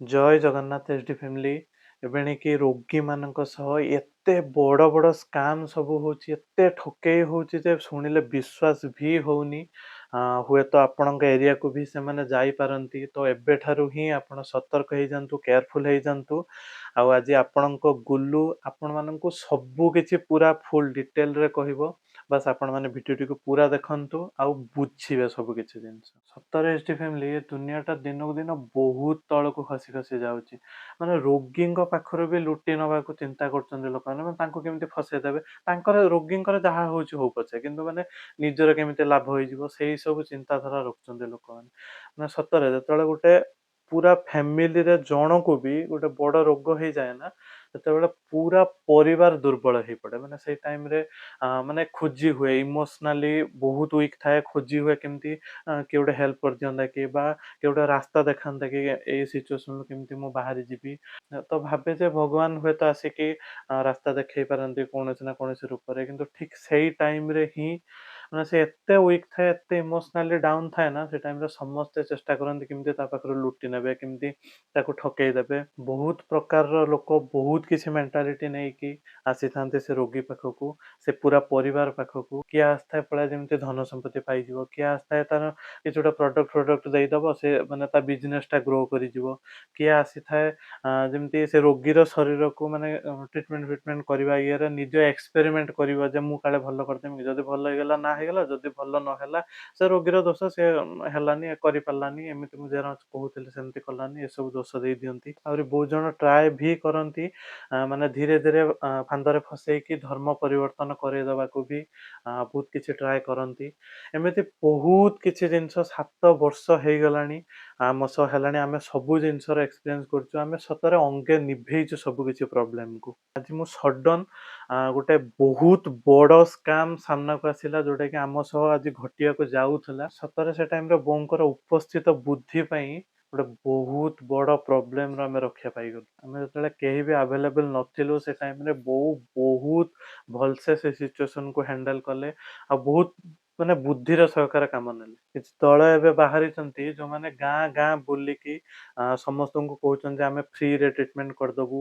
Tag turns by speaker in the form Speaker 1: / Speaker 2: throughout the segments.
Speaker 1: ଜୟ Jagannath HD family. ଏବେଣିକି ରୋଗୀମାନଙ୍କ ସହ ଏତେ ବଡ଼ ବଡ଼ ସ୍କାମ୍ ସବୁ ହଉଛି, ଏତେ ଠକେଇ ହଉଛି ଯେ ଶୁଣିଲେ ବିଶ୍ୱାସ ବି ହଉନି। ହୁଏତ ଆପଣଙ୍କ ଏରିଆକୁ ବି ସେମାନେ ଯାଇପାରନ୍ତି। ତ ଏବେଠାରୁ ହିଁ ଆପଣ ସତର୍କ ହେଇଯାନ୍ତୁ, କେୟାରଫୁଲ୍ ହେଇଯାନ୍ତୁ। ଆଉ ଆଜି ଆପଣଙ୍କ ଗୁଲୁ ଆପଣମାନଙ୍କୁ ସବୁ କିଛି ପୁରା ଫୁଲ୍ ଡିଟେଲରେ କହିବ। ବାସ୍ ଆପଣମାନେ ଭିଡ଼ିଓଟିକୁ ପୁରା ଦେଖନ୍ତୁ ଆଉ ବୁଝିବେ ସବୁ କିଛି ଜିନିଷ। ସତରେ ଏଚଡି ଫ୍ୟାମିଲି, ଏ ଦୁନିଆଟା ଦିନକୁ ଦିନ ବହୁତ ତଳକୁ ଖସି ଖସି ଯାଉଛି। ମାନେ ରୋଗୀଙ୍କ ପାଖରୁ ବି ଲୁଟି ନେବାକୁ ଚିନ୍ତା କରୁଛନ୍ତି ଲୋକମାନେ, ମାନେ ତାଙ୍କୁ କେମିତି ଫସେଇ ଦେବେ। ତାଙ୍କର ରୋଗୀଙ୍କର ଯାହା ହଉଛି ହଉ ପଛେ, କିନ୍ତୁ ମାନେ ନିଜର କେମିତି ଲାଭ ହେଇଯିବ ସେଇ ସବୁ ଚିନ୍ତାଧାରା ରଖୁଛନ୍ତି ଲୋକମାନେ। ମାନେ ସତରେ ଯେତେବେଳେ ଗୋଟେ ପୁରା ଫ୍ୟାମିଲିରେ ଜଣକୁ ବି ଗୋଟେ ବଡ଼ ରୋଗ ହେଇଯାଏ ନା, ସେତେବେଳେ ପୁରା ପରିବାର ଦୁର୍ବଳ ହେଇପଡ଼େ। ମାନେ ସେଇ ଟାଇମରେ ମାନେ ଖୋଜି ହୁଏ, ଇମୋସନାଲି ବହୁତ ୱିକ୍ ଥାଏ, ଖୋଜି ହୁଏ କେମିତି କିଏ ଗୋଟେ ହେଲ୍ପ କରିଦିଅନ୍ତା କି, ବା କିଏ ଗୋଟେ ରାସ୍ତା ଦେଖାନ୍ତା କି ଏଇ ସିଚୁଏସନରୁ କେମିତି ମୁଁ ବାହାରି ଯିବି। ତ ଭାବେ ଯେ ଭଗବାନ ହୁଏତ ଆସିକି ରାସ୍ତା ଦେଖେଇ ପାରନ୍ତି କୌଣସି ନା କୌଣସି ରୂପରେ, କିନ୍ତୁ ଠିକ୍ ସେଇ ଟାଇମରେ ହିଁ ମାନେ ସେ ଏତେ ୱିକ୍ ଥାଏ, ଏତେ ଇମୋସନାଲି ଡାଉନ୍ ଥାଏ ନା, ସେ ଟାଇମରେ ସମସ୍ତେ ଚେଷ୍ଟା କରନ୍ତି କେମିତି ତା ପାଖରୁ ଲୁଟି ନେବେ, କେମିତି ତାକୁ ଠକେଇ ଦେବେ। ବହୁତ ପ୍ରକାରର ଲୋକ ବହୁତ କିଛି ମେଣ୍ଟାଲିଟି ନେଇକି ଆସିଥାନ୍ତି ସେ ରୋଗୀ ପାଖକୁ, ସେ ପୁରା ପରିବାର ପାଖକୁ। କିଏ ଆସିଥାଏ ପଳା ଯେମିତି ଧନ ସମ୍ପତ୍ତି ପାଇଯିବ, କିଏ ଆସିଥାଏ ତାର କିଛି ଗୋଟେ ପ୍ରଡକ୍ଟ ଦେଇଦବ, ସେ ମାନେ ତା ବିଜନେସଟା ଗ୍ରୋ କରିଯିବ। କିଏ ଆସିଥାଏ ଯେମିତି ସେ ରୋଗୀର ଶରୀରକୁ ମାନେ ଟ୍ରିଟମେଣ୍ଟ କରିବା ଇଏରେ ନିଜ ଏକ୍ସପେରିମେଣ୍ଟ କରିବ ଯେ ମୁଁ କାଳେ ଭଲ କରିଦେମି, ଯଦି ଭଲ ହେଇଗଲା ନା ହେଇଗଲା, ଯଦି ଭଲ ନହେଲା ସେ ରୋଗୀର ଦୋଷ, ସେ ହେଲାନି, କରିପାରିଲାନି, ଏମିତି ମୁଁ ଯାହା କହୁଥିଲି ସେମିତି କଲାନି, ଏସବୁ ଦୋଷ ଦେଇ ଦିଅନ୍ତି। ଆହୁରି ବହୁତ ଜଣ ଟ୍ରାଏ ବି କରନ୍ତି ମାନେ ଧୀରେ ଧୀରେ ଫାନ୍ଦରେ ଫସେଇକି ଧର୍ମ ପରିବର୍ତ୍ତନ କରେଇଦବାକୁ ବି ବହୁତ କିଛି ଟ୍ରାଏ କରନ୍ତି। ଏମିତି ବହୁତ କିଛି ଜିନିଷ 7 ବର୍ଷ ହେଇଗଲାଣି ଆମ ସହ ହେଲାଣି। ଆମେ ସବୁ ଜିନିଷର ଏକ୍ସପିରିଏନ୍ସ କରୁଛୁ, ଆମେ ସତରେ ଅଙ୍ଗେ ନିଭେଇଛୁ ସବୁ କିଛି ପ୍ରୋବ୍ଲେମକୁ। ଆଜି ମୁଁ ସଡନ୍ ଗୋଟେ ବହୁତ ବଡ଼ ସ୍କାମ୍ ସାମ୍ନାକୁ ଆସିଲା, ଯୋଉଟାକି ଆମ ସହ ଆଜି ଘଟିବାକୁ ଯାଉଥିଲା। ସତରେ ସେ ଟାଇମରେ ବୋଉଙ୍କର ଉପସ୍ଥିତ ବୁଦ୍ଧି ପାଇଁ ଗୋଟେ ବହୁତ ବଡ଼ ପ୍ରୋବ୍ଲେମର ଆମେ ରକ୍ଷା ପାଇଗଲୁ। ଆମେ ଯେତେବେଳେ କେହି ବି ଆଭେଲେବଲ୍ ନଥିଲୁ ସେ ଟାଇମରେ ବୋଉ ବହୁତ ଭଲସେ ସେ ସିଚୁଏସନକୁ ହ୍ୟାଣ୍ଡେଲ କଲେ, ଆଉ ବହୁତ ମାନେ ବୁଦ୍ଧିର ସହକାରେ କାମ ନେଲେ। କିଛି ଦଳ ଏବେ ବାହାରିଛନ୍ତି ଯୋଉମାନେ ଗାଁ ଗାଁ ବୁଲିକି ସମସ୍ତଙ୍କୁ କହୁଛନ୍ତି ଆମେ ଫ୍ରିରେ ଟ୍ରିଟମେଣ୍ଟ କରିଦେବୁ।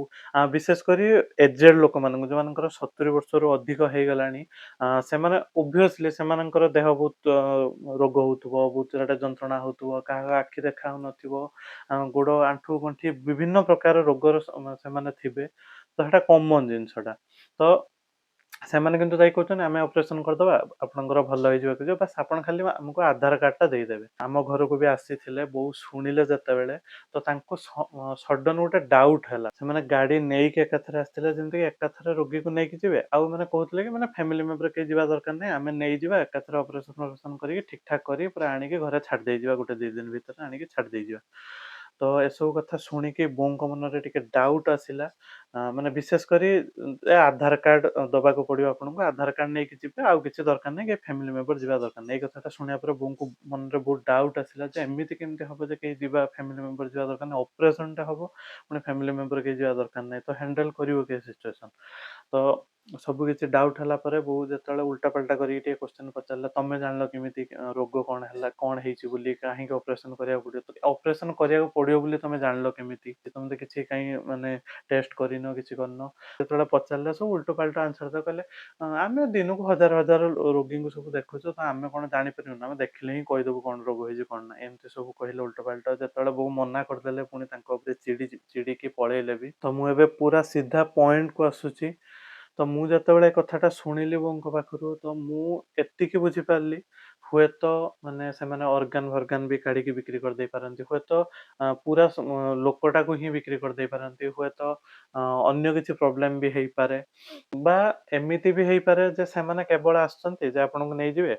Speaker 1: ବିଶେଷ କରି ଏଜେଡ ଲୋକମାନଙ୍କୁ, ଯୋଉମାନଙ୍କର 70 ବର୍ଷରୁ ଅଧିକ ହେଇଗଲାଣି, ସେମାନେ ଓଭିୟସଲି ସେମାନଙ୍କର ଦେହ ବହୁତ ରୋଗ ହଉଥିବ, ବହୁତ ସାରା ଯନ୍ତ୍ରଣା ହଉଥିବ, କାହାର ଆଖି ଦେଖା ହଉନଥିବ, ଗୋଡ଼ ଆଣ୍ଠୁ ଗଣ୍ଠି ବିଭିନ୍ନ ପ୍ରକାର ରୋଗର ସେମାନେ ଥିବେ। ତ ସେଟା କମନ ଜିନିଷଟା। ତ ସେମାନେ କିନ୍ତୁ ଯାଇ କହୁଛନ୍ତି ଆମେ ଅପରେସନ କରିଦେବା, ଆପଣଙ୍କର ଭଲ ହେଇଯିବ କି ବାସ୍ ଆପଣ ଖାଲି ଆମକୁ ଆଧାର କାର୍ଡଟା ଦେଇଦେବେ। ଆମ ଘରକୁ ବି ଆସିଥିଲେ, ବୋଉ ଶୁଣିଲେ ଯେତେବେଳେ, ତ ତାଙ୍କୁ ସଡନ୍ ଗୋଟେ ଡାଉଟ୍ ହେଲା। ସେମାନେ ଗାଡି ନେଇକି ଏକାଥରେ ଆସିଥିଲେ, ଯେମିତି ଏକାଥରେ ରୋଗୀକୁ ନେଇକି ଯିବେ, ଆଉ ମାନେ କହୁଥିଲେ କି ମାନେ ଫ୍ୟାମିଲି ମେମ୍ବର କେହି ଯିବା ଦରକାର ନାହିଁ, ଆମେ ନେଇଯିବା ଏକାଥରେ ଅପରେସନ କରିକି ଠିକ ଠାକ କରି ପୁରା ଆଣିକି ଘରେ ଛାଡି ଦେଇଯିବା, ଗୋଟେ 2 ଦିନ ଭିତରେ ଆଣିକି ଛାଡି ଦେଇଯିବା। ତ ଏସବୁ କଥା ଶୁଣିକି ବୋଉଙ୍କ ମନରେ ଟିକେ ଡାଉଟ୍ ଆସିଲା। ମାନେ ବିଶେଷ କରି ଆଧାର କାର୍ଡ ଦବାକୁ ପଡିବ ଆପଣଙ୍କୁ, ଆଧାର କାର୍ଡ ନେଇକି ଯିବେ, ଆଉ କିଛି ଦରକାର ନାହିଁ, କି ଫ୍ୟାମିଲି ମେମ୍ବର ଯିବା ଦରକାର ନାହିଁ। ଏଇ କଥାଟା ଶୁଣିବା ପରେ ବୋଉଙ୍କୁ ମନରେ ବହୁତ ଡାଉଟ୍ ଆସିଲା ଯେ ଏମିତି କେମିତି ହବ ଯେ କେହି ଯିବା, ଫ୍ୟାମିଲି ମେମ୍ବର ଯିବା ଦରକାର ନାହିଁ, ଅପରେସନଟା ହବ ପୁଣି ଫ୍ୟାମିଲି ମେମ୍ବର କେହି ଯିବା ଦରକାର ନାହିଁ, ତ ହ୍ୟାଣ୍ଡେଲ କରିବ କି ସିଚୁଏସନ। ତ ସବୁ କିଛି ଡାଉଟ୍ ହେଲା ପରେ ବୋଉ ଯେତେବେଳେ ଉଲ୍ଟାପାଲ୍ଟା କରିକି ଟିକେ କ୍ୱେଶ୍ଚନ ପଚାରିଲା, ତମେ ଜାଣିଲ କେମିତି ରୋଗ କଣ ହେଲା, କଣ ହେଇଛି ବୋଲି, କାହିଁକି ଅପରେସନ କରିବାକୁ ପଡିବ, ଅପରେସନ କରିବାକୁ ପଡିବ ବୋଲି ତମେ ଜାଣିଲ କେମିତି, ତମେ ତ କିଛି କାହିଁ ମାନେ ଟେଷ୍ଟ କରିନ, କିଛି କରିନ। ଯେତେବେଳେ ପଚାରିଲେ ସବୁ ଉଲ୍ଟାପାଲ୍ଟା ଆନ୍ସର ଦେଲେ, କହିଲେ ଆମେ ଦିନକୁ ହଜାର ହଜାର ରୋଗୀଙ୍କୁ ସବୁ ଦେଖୁଛୁ, ତ ଆମେ କଣ ଜାଣିପାରିବୁନି, ଆମେ ଦେଖିଲେ ହିଁ କହିଦେବୁ କଣ ରୋଗ ହେଇଛି କଣ ନାହିଁ, ଏମିତି ସବୁ କହିଲେ ଉଲ୍ଟାପାଲ୍ଟା। ଯେତେବେଳେ ବୋଉ ମନା କରିଦେଲେ, ପୁଣି ତାଙ୍କ ଉପରେ ଚିଡ଼ିକି ପଳେଇଲେ ବି। ତ ମୁଁ ଏବେ ପୁରା ସିଧା ପଏଣ୍ଟକୁ ଆସୁଛି। ତ ମୁଁ ଯେତେବେଳେ କଥାଟା ଶୁଣିଲି ବୋଉଙ୍କ ପାଖରୁ, ତ ମୁଁ ଏତିକି ବୁଝିପାରିଲି ହୁଏତ ମାନେ ସେମାନେ ଅର୍ଗାନ ଫର୍ଗାନ ବି କାଢିକି ବିକ୍ରି କରିଦେଇ ପାରନ୍ତି, ହୁଏତ ପୁରା ଲୋକଟାକୁ ହିଁ ବିକ୍ରି କରିଦେଇ ପାରନ୍ତି, ହୁଏତ ଅନ୍ୟ କିଛି ପ୍ରୋବ୍ଲେମ ବି ହେଇପାରେ, ବା ଏମିତି ବି ହେଇପାରେ ଯେ ସେମାନେ କେବଳ ଆସୁଛନ୍ତି ଯେ ଆପଣଙ୍କୁ ନେଇଯିବେ,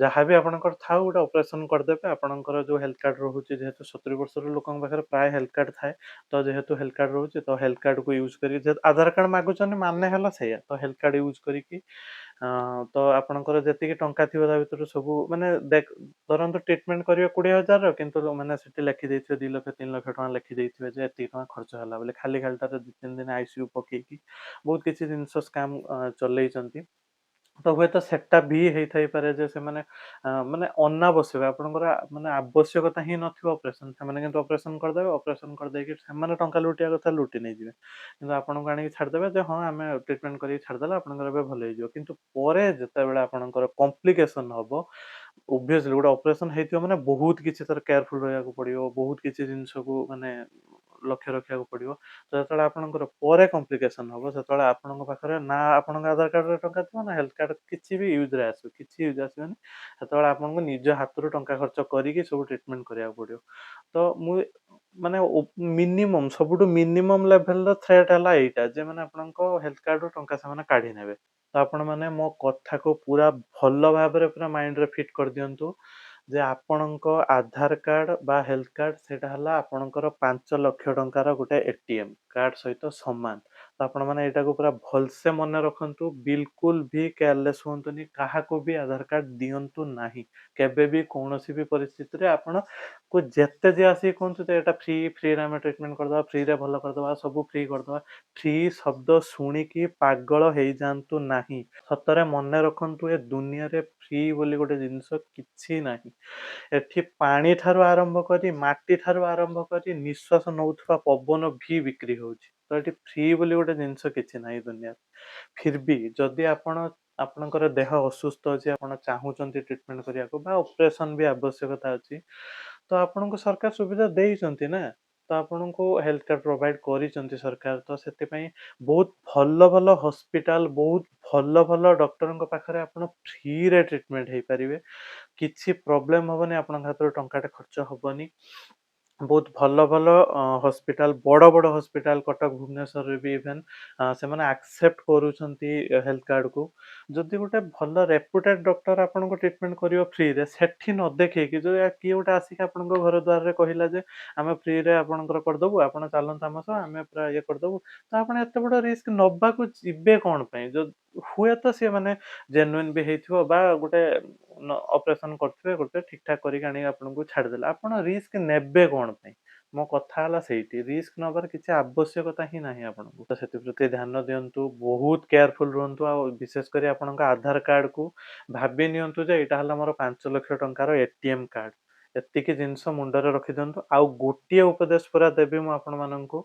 Speaker 1: ଯାହାବି ଆପଣଙ୍କର ଥାଉ ଗୋଟେ ଅପରେସନ କରିଦେବେ, ଆପଣଙ୍କର ଯୋଉ ହେଲ୍ଥ କାର୍ଡ ରହୁଛି, ଯେହେତୁ 70 ବର୍ଷର ଲୋକଙ୍କ ପାଖରେ ପ୍ରାୟ ହେଲ୍ଥ କାର୍ଡ ଥାଏ, ତ ଯେହେତୁ ହେଲ୍ଥ କାର୍ଡ ରହୁଛି, ତ ହେଲ୍ଥ କାର୍ଡକୁ ୟୁଜ କରିକି, ଯେହେତୁ ଆଧାର କାର୍ଡ ମାଗୁଛନ୍ତି ମାନେ ହେଲା ସେଇଆ, ତ ହେଲ୍ଥ କାର୍ଡ ୟୁଜ କରିକି ତ ଆପଣଙ୍କର ଯେତିକି ଟଙ୍କା ଥିବ ତା ଭିତରୁ ସବୁ ମାନେ ଧରନ୍ତୁ ଟ୍ରିଟମେଣ୍ଟ କରିବେ 20,000ର, କିନ୍ତୁ ମାନେ ସେଠି ଲେଖିଦେଇଥିବେ 2 ଲକ୍ଷ 3 ଲକ୍ଷ ଟଙ୍କା ଲେଖିଦେଇଥିବେ ଯେ ଏତିକି ଟଙ୍କା ଖର୍ଚ୍ଚ ହେଲା ବୋଲି, ଖାଲି ଖାଲିଟାରେ 2-3 ଦିନ ଆଇସିୟୁ ପକେଇକି ବହୁତ କିଛି ଜିନିଷ ସ୍କାମ୍ ଚଲେଇଛନ୍ତି। ତ ହୁଏତ ସେଟା ବି ହେଇଥାଇପାରେ ଯେ ସେମାନେ ମାନେ ଅନାବଶ୍ୟକ ଆପଣଙ୍କର ମାନେ ଆବଶ୍ୟକତା ହିଁ ନଥିବ ଅପରେସନ, ସେମାନେ କିନ୍ତୁ ଅପରେସନ କରିଦେବେ, ଅପରେସନ କରିଦେଇକି ସେମାନେ ଟଙ୍କା ଲୁଟିବା କଥା ଲୁଟି ନେଇଯିବେ, କିନ୍ତୁ ଆପଣଙ୍କୁ ଆଣିକି ଛାଡ଼ିଦେବେ ଯେ ହଁ ଆମେ ଟ୍ରିଟମେଣ୍ଟ କରିକି ଛାଡ଼ିଦେଲା ଆପଣଙ୍କର ଏବେ ଭଲ ହେଇଯିବ, କିନ୍ତୁ ପରେ ଯେତେବେଳେ ଆପଣଙ୍କର କମ୍ପ୍ଲିକେସନ ହବ, ଓଭିୟସଲି ଗୋଟେ ଅପରେସନ ହେଇଥିବ ମାନେ ବହୁତ କିଛି ତାର କେୟାରଫୁଲ ରହିବାକୁ ପଡିବ, ବହୁତ କିଛି ଜିନିଷକୁ ମାନେ ଲକ୍ଷ୍ୟ ରଖିବାକୁ ପଡିବ। ତ ଯେତେବେଳେ ଆପଣଙ୍କର ପରେ କମ୍ପ୍ଲିକେସନ ହବ, ସେତେବେଳେ ଆପଣଙ୍କ ପାଖରେ ନା ଆପଣଙ୍କ ଆଧାର କାର୍ଡରେ ଟଙ୍କା ଥିବ ନା ହେଲ୍ଥ କାର୍ଡ କିଛି ବି ୟୁଜରେ ଆସିବ, କିଛି ୟୁଜ ଆସିବନି। ସେତେବେଳେ ଆପଣଙ୍କୁ ନିଜ ହାତରୁ ଟଙ୍କା ଖର୍ଚ୍ଚ କରିକି ସବୁ ଟ୍ରିଟମେଣ୍ଟ କରିବାକୁ ପଡିବ। ତ ମୁଁ ମାନେ ମିନିମମ୍ ସବୁଠୁ ମିନିମମ୍ ଲେଭେଲର ଥ୍ରେଟ୍ ହେଲା ଏଇଟା ଯେ ମାନେ ଆପଣଙ୍କ ହେଲ୍ଥ କାର୍ଡରୁ ଟଙ୍କା ସେମାନେ କାଢି ନେବେ। ତ ଆପଣ ମାନେ ମୋ କଥାକୁ ପୁରା ଭଲ ଭାବରେ ପୁରା ମାଇଣ୍ଡରେ ଫିଟ୍ କରିଦିଅନ୍ତୁ ଯେ ଆପଣଙ୍କ ଆଧାର କାର୍ଡ ବା ହେଲ୍ଥ କାର୍ଡ ସେଇଟା ହେଲା ଆପଣଙ୍କର 5 ଲକ୍ଷ ଟଙ୍କାର ଗୋଟେ ଏଟିଏମ୍ କାର୍ଡ ସହିତ ସମାନ। ତ ଆପଣମାନେ ଏଇଟାକୁ ପୁରା ଭଲସେ ମନେ ରଖନ୍ତୁ, ବିଲକୁଲ ବି କେୟାରଲେସ୍ ହୁଅନ୍ତୁନି, କାହାକୁ ବି ଆଧାର କାର୍ଡ ଦିଅନ୍ତୁ ନାହିଁ କେବେ ବି, କୌଣସି ବି ପରିସ୍ଥିତିରେ। ଆପଣଙ୍କୁ ଯେତେ ଯିଏ ଆସିକି କୁହନ୍ତୁ ଯେ ଏଇଟା ଫ୍ରିରେ ଆମେ ଟ୍ରିଟମେଣ୍ଟ କରିଦେବା, ଫ୍ରିରେ ଭଲ କରିଦେବା, ସବୁ ଫ୍ରି କରିଦେବା, ଫ୍ରି ଶବ୍ଦ ଶୁଣିକି ପାଗଳ ହେଇଯାଆନ୍ତୁ ନାହିଁ। ସତରେ ମନେ ରଖନ୍ତୁ ଏ ଦୁନିଆରେ ଫ୍ରି ବୋଲି ଗୋଟେ ଜିନିଷ କିଛି ନାହିଁ। ଏଠି ପାଣି ଠାରୁ ଆରମ୍ଭ କରି ମାଟି ଠାରୁ ଆରମ୍ଭ କରି ନିଶ୍ୱାସ ନଉଥିବା ପବନ ବି ବିକ୍ରି ହଉଛି। ତ ଏଠି ଫ୍ରି ବୋଲି ଗୋଟେ ଜିନିଷ କିଛି ନାହିଁ ଦୁନିଆରେ। ଫିର୍ ବି ଯଦି ଆପଣଙ୍କର ଦେହ ଅସୁସ୍ଥ ଅଛି, ଆପଣ ଚାହୁଁଛନ୍ତି ଟ୍ରିଟମେଣ୍ଟ କରିବାକୁ ବା ଅପରେସନ ବି ଆବଶ୍ୟକତା ଅଛି, ତ ଆପଣଙ୍କୁ ସରକାର ସୁବିଧା ଦେଇଛନ୍ତି ନା। ତ ଆପଣଙ୍କୁ ହେଲ୍ଥ କାର୍ଡ ପ୍ରୋଭାଇଡ କରିଛନ୍ତି ସରକାର, ତ ସେଥିପାଇଁ ବହୁତ ଭଲ ଭଲ ହସ୍ପିଟାଲ, ବହୁତ ଭଲ ଭଲ ଡକ୍ଟରଙ୍କ ପାଖରେ ଆପଣ ଫ୍ରିରେ ଟ୍ରିଟମେଣ୍ଟ ହେଇପାରିବେ। କିଛି ପ୍ରୋବ୍ଲେମ ହବନି, ଆପଣଙ୍କ ହାତରୁ ଟଙ୍କାଟେ ଖର୍ଚ୍ଚ ହବନି। ବହୁତ ଭଲ ଭଲ ହସ୍ପିଟାଲ, ବଡ଼ ବଡ଼ ହସ୍ପିଟାଲ କଟକ ଭୁବନେଶ୍ୱରରେ ବି ଇଭେନ୍ ସେମାନେ ଆକ୍ସେପ୍ଟ କରୁଛନ୍ତି ହେଲ୍ଥ କାର୍ଡକୁ। ଯଦି ଗୋଟେ ଭଲ ରେପୁଟେଡ୍ ଡକ୍ଟର ଆପଣଙ୍କୁ ଟ୍ରିଟମେଣ୍ଟ କରିବ ଫ୍ରିରେ, ସେଠି ନ ଦେଖେଇକି ଯଦି କିଏ ଗୋଟେ ଆସିକି ଆପଣଙ୍କ ଘର ଦ୍ୱାରରେ କହିଲା ଯେ ଆମେ ଫ୍ରିରେ ଆପଣଙ୍କର କରିଦେବୁ, ଆପଣ ଚାଲନ୍ତୁ ଆମ ସହ, ଆମେ ପୁରା ଇଏ କରିଦେବୁ, ତ ଆପଣ ଏତେ ବଡ଼ ରିସ୍କ ନବାକୁ ଯିବେ କଣ ପାଇଁ? ହୁଏତ ସିଏ ମାନେ ଜେନୁଇନ୍ ବି ହେଇଥିବ ବା ଗୋଟେ ଅପରେସନ କରିଥିବେ ଠିକ ଠାକ କରିକି ଆଣିକି ଆପଣଙ୍କୁ ଛାଡ଼ିଦେଲେ, ଆପଣ ରିସ୍କ ନେବେ କଣ ପାଇଁ? ମୋ କଥା ହେଲା ସେଇଠି, ରିସ୍କ ନବାର କିଛି ଆବଶ୍ୟକତା ହିଁ ନାହିଁ ଆପଣଙ୍କୁ। ତ ସେଥିପ୍ରତି ଧ୍ୟାନ ଦିଅନ୍ତୁ, ବହୁତ କେୟାରଫୁଲ ରୁହନ୍ତୁ, ଆଉ ବିଶେଷ କରି ଆପଣଙ୍କ ଆଧାର କାର୍ଡକୁ ଭାବି ନିଅନ୍ତୁ ଯେ ଏଇଟା ହେଲା ମୋର 5 ଲକ୍ଷ ଟଙ୍କାର ଏଟିଏମ୍ କାର୍ଡ। ଏତିକି ଜିନିଷ ମୁଣ୍ଡରେ ରଖିଦିଅନ୍ତୁ। ଆଉ ଗୋଟିଏ ଉପଦେଶ ପୁରା ଦେବି ମୁଁ ଆପଣମାନଙ୍କୁ,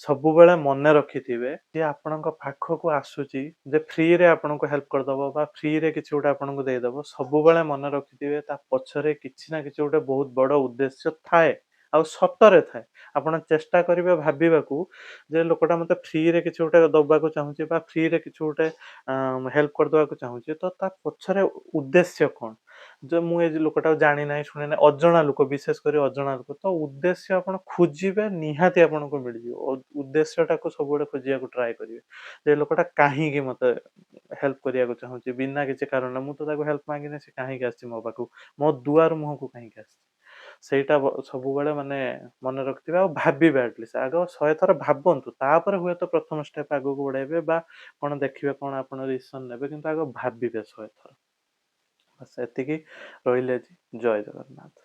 Speaker 1: ସବୁବେଳେ ମନେ ରଖିଥିବେ ଯେ ଆପଣଙ୍କ ପାଖକୁ ଆସୁଛି ଯେ ଫ୍ରିରେ ଆପଣଙ୍କୁ ହେଲ୍ପ କରିଦବ ବା ଫ୍ରିରେ କିଛି ଗୋଟେ ଆପଣଙ୍କୁ ଦେଇଦବ, ସବୁବେଳେ ମନେ ରଖିଥିବେ ତା ପଛରେ କିଛି ନା କିଛି ଗୋଟେ ବହୁତ ବଡ଼ ଉଦ୍ଦେଶ୍ୟ ଥାଏ, ଆଉ ସତରେ ଥାଏ। ଆପଣ ଚେଷ୍ଟା କରିବେ ଭାବିବାକୁ ଯେ ଲୋକଟା ମତେ ଫ୍ରିରେ କିଛି ଗୋଟେ ଦବାକୁ ଚାହୁଁଛି ବା ଫ୍ରିରେ କିଛି ଗୋଟେ ହେଲ୍ପ କରିଦବାକୁ ଚାହୁଁଛି, ତ ତା ପଛରେ ଉଦ୍ଦେଶ୍ୟ କଣ? ଯେ ମୁଁ ଏ ଲୋକଟାକୁ ଜାଣି ନାହିଁ ଶୁଣି ନାହିଁ, ଅଜଣା ଲୋକ, ବିଶେଷ କରି ଅଜଣା ଲୋକ, ତ ଉଦ୍ଦେଶ୍ୟ ଆପଣ ଖୋଜିବେ, ନିହାତି ଆପଣଙ୍କୁ ମିଳିଯିବ। ଉଦ୍ଦେଶ୍ୟଟାକୁ ସବୁବେଳେ ଖୋଜିବାକୁ ଟ୍ରାଏ କରିବେ ଯେ ଲୋକଟା କାହିଁକି ମତେ ହେଲ୍ପ କରିବାକୁ ଚାହୁଁଛି, ବିନା କିଛି କାରଣ। ମୁଁ ତ ତାକୁ ହେଲ୍ପ ମାଗିନି, ସେ କାହିଁକି ଆସିଛି ମୋ ପାଖକୁ, ମୋ ଦୁଆର ମୁହଁକୁ କାହିଁକି ଆସିଛି? ସେଇଟା ସବୁବେଳେ ମାନେ ମନେ ରଖିଥିବେ ଆଉ ଭାବିବେ। ଆଟଲିଷ୍ଟ ଆଗ 100 ଥର ଭାବନ୍ତୁ, ତାପରେ ହୁଏତ ପ୍ରଥମ ଷ୍ଟେପ ଆଗକୁ ବଢାଇବେ ବା କଣ ଦେଖିବେ, କଣ ଆପଣ ଡିସିସନ ନେବେ, କିନ୍ତୁ ଆଗ ଭାବିବେ 100 ଥର। ବାସ୍ ଏତିକି। ରହିଲି ଆଜି। ଜୟ ଜଗନ୍ନାଥ।